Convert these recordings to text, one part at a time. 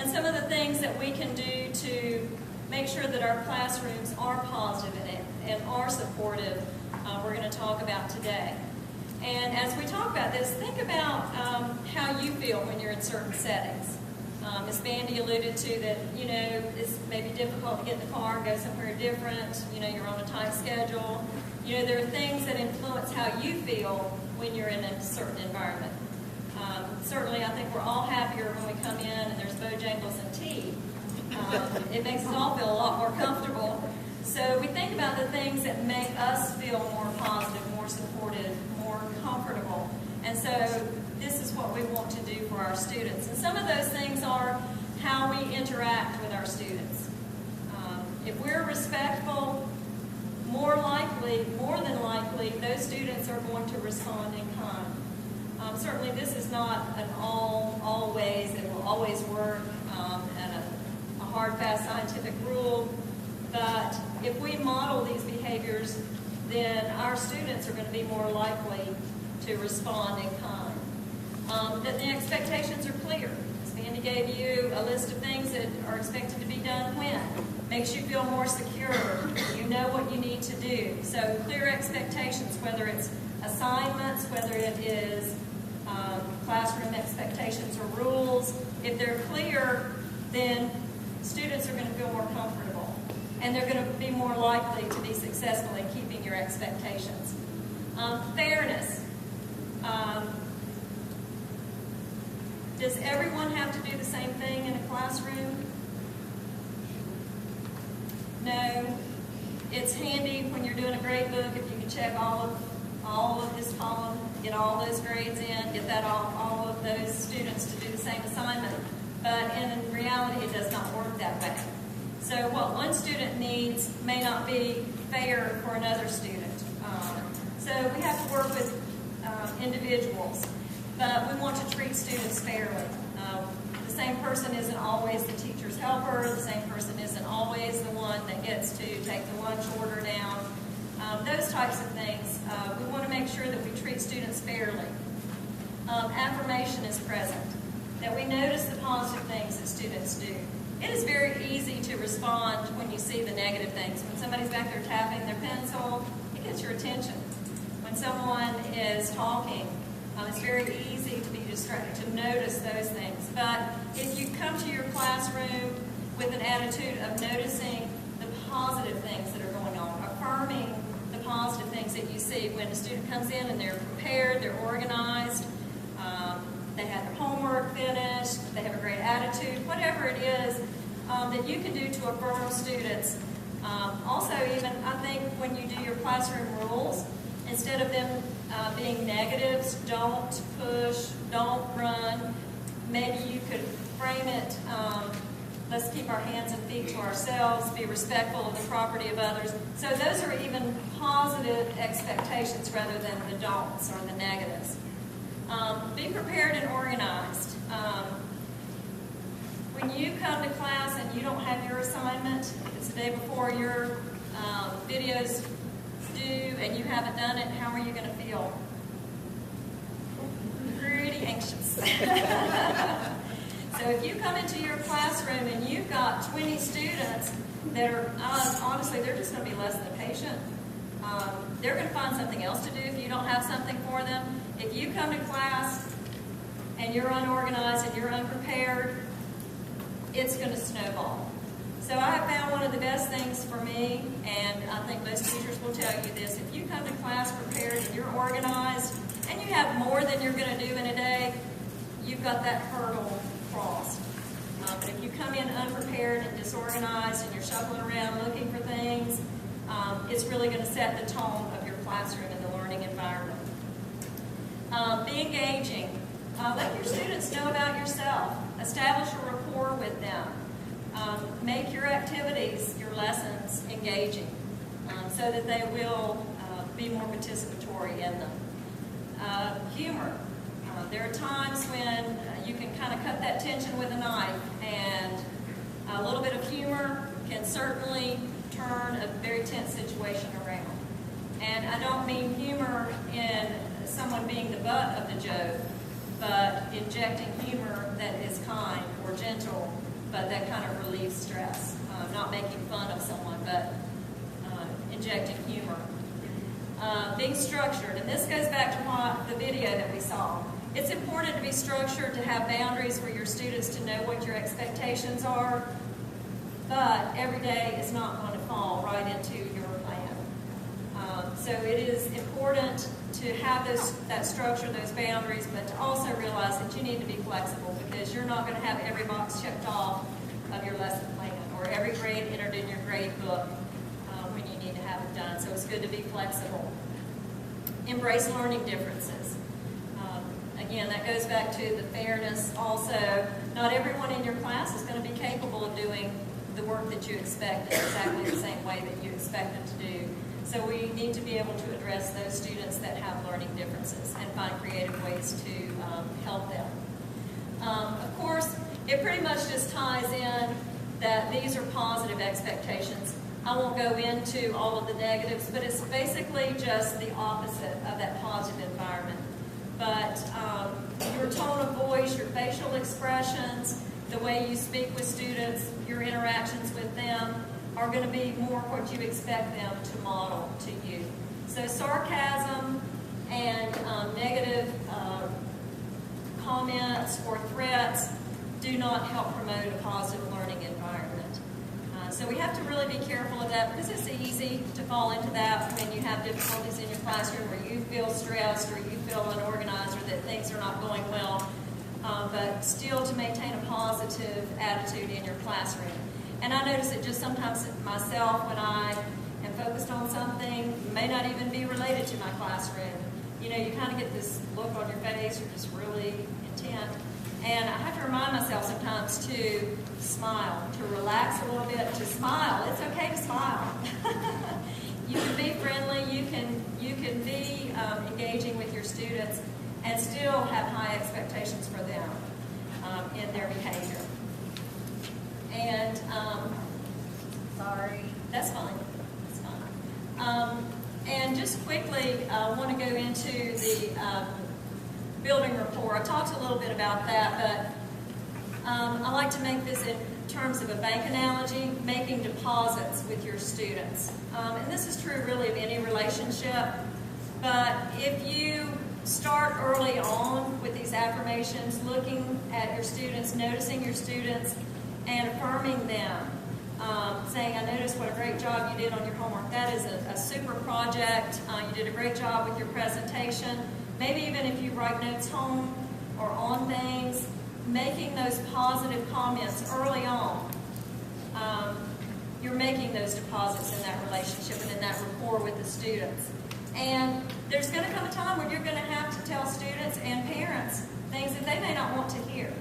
and some of the things that we can do to make sure that our classrooms are positive and are supportive, we're going to talk about today. And as we talk about this, think about how you feel when you're in certain settings. Ms. Bandy alluded to that, it's maybe difficult to get in the car and go somewhere different. You're on a tight schedule. There are things that influence how you feel when you're in a certain environment. Certainly, I think we're all happier when we come in and there's Bojangles and tea. It makes us all feel a lot more comfortable. So we think about the things that make us feel more positive, more supported, more comfortable. And so this is what we want to do for our students. And some of those things are how we interact with our students. If we're respectful, more than likely, those students are going to respond in kind. Certainly this is not an always, it will always work, and a hard, fast scientific rule. But if we model these behaviors, then our students are going to be more likely to respond in kind. That the expectations are clear. Ms. Mandy gave you a list of things that are expected to be done when. Makes you feel more secure. You know what you need to do. So clear expectations, whether it's assignments, whether it is classroom expectations or rules. If they're clear, then students are going to feel more comfortable. And they're going to be more likely to be successful in keeping your expectations. Fairness. Does everyone have to do the same thing in a classroom? No. It's handy when you're doing a grade book if you can check all of this column, get all those grades in, get that all of those students to do the same assignment. But in reality, it does not work that way. So what one student needs may not be fair for another student. So we have to work with individuals, but we want to treat students fairly. The same person isn't always the teacher's helper. The same person isn't always the one that gets to take the lunch order down. Those types of things. We want to make sure that we treat students fairly. Affirmation is present, that we notice the positive things that students do. It is very easy to respond when you see the negative things. When somebody's back there tapping their pencil, it gets your attention. When someone is talking, it's very easy to be distracted, to notice those things. But if you come to your classroom with an attitude of noticing the positive things that are going on, affirming the positive things that you see when a student comes in and they're prepared, they're organized, they have their homework finished, they have a great attitude, whatever it is that you can do to affirm students. Also, even, I think, when you do your classroom rules, instead of them being negatives, don't push, don't run, maybe you could frame it, let's keep our hands and feet to ourselves, be respectful of the property of others. So those are even positive expectations rather than the don'ts or the negatives. Be prepared and organized. When you come to class and you don't have your assignment, if it's the day before your videos due and you haven't done it, how are you going to feel? Pretty anxious. So if you come into your classroom and you've got 20 students that are, honestly, they're just going to be less than patient. They're going to find something else to do if you don't have something for them. If you come to class and you're unorganized and you're unprepared, it's going to snowball. So I have found one of the best things for me, and I think most teachers will tell you this, if you come to class prepared and you're organized and you have more than you're going to do in a day, you've got that hurdle crossed. But if you come in unprepared and disorganized and you're shuffling around looking for things, it's really going to set the tone of your classroom and the learning environment. Be engaging. Let your students know about yourself. Establish a rapport with them. Make your activities, your lessons, engaging so that they will be more participatory in them. Humor. There are times when you can kind of cut that tension with a knife, and a little bit of humor can certainly turn a very tense situation around. And I don't mean humor in someone being the butt of the joke, but injecting humor that is kind or gentle but that kind of relieves stress. Not making fun of someone, but injecting humor. Being structured, and this goes back to the video that we saw. It's important to be structured, to have boundaries for your students to know what your expectations are, but every day is not going to fall right into your plan. So it is important to have that structure, those boundaries, but to also realize that you need to be flexible, because you're not going to have every box checked off of your lesson plan or every grade entered in your grade book when you need to have it done. So it's good to be flexible. Embrace learning differences. Again, that goes back to the fairness also. Not everyone in your class is going to be capable of doing the work that you expect in exactly the same way that you expect them to do. So we need to be able to address those students that have learning differences and find creative ways to help them. Of course, it pretty much just ties in that these are positive expectations. I won't go into all of the negatives, but it's basically just the opposite of that positive environment. But your tone of voice, your facial expressions, the way you speak with students, your interactions with them are going to be more what you expect them to model to you. So sarcasm and negative comments or threats do not help promote a positive learning environment. So we have to really be careful of that, because it's easy to fall into that when you have difficulties in your classroom, or you feel stressed, or you feel unorganized, or that things are not going well, but still to maintain a positive attitude in your classroom. And I notice it just sometimes myself when I am focused on something, may not even be related to my classroom. You know, you kind of get this look on your face, you're just really intent. And I have to remind myself sometimes to smile, to relax a little bit, to smile. It's okay to smile. You can be friendly, you can be engaging with your students and still have high expectations for them in their behavior. And, sorry, that's fine. That's fine. And just quickly, I want to go into the building rapport. I talked a little bit about that, but I like to make this in terms of a bank analogy, making deposits with your students. And this is true really of any relationship, but if you start early on with these affirmations, looking at your students, noticing your students, and affirming them, saying, I noticed what a great job you did on your homework. That is a super project. You did a great job with your presentation. Maybe even if you write notes home or on things, making those positive comments early on, you're making those deposits in that relationship and in that rapport with the students. And there's going to come a time when you're going to have to tell students and parents things that they may not want to hear.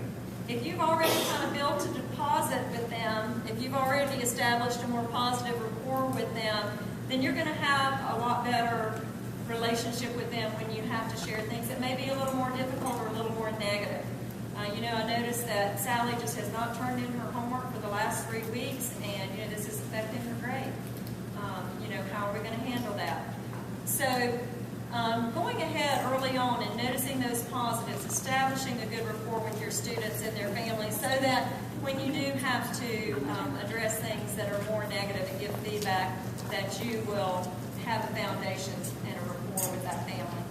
If you've already kind of built a deposit with them, if you've already established a more positive rapport with them, then you're going to have a lot better relationship with them when you have to share things that may be a little more difficult or a little more negative. You know, I noticed that Sally just has not turned in her homework for the last 3 weeks, and, you know, this is affecting her grade. You know, how are we going to handle that? So, going ahead early on and noticing those positives, establishing a good rapport with your students and their families, so that when you do have to address things that are more negative and give feedback, that you will have a foundation and a rapport with that family.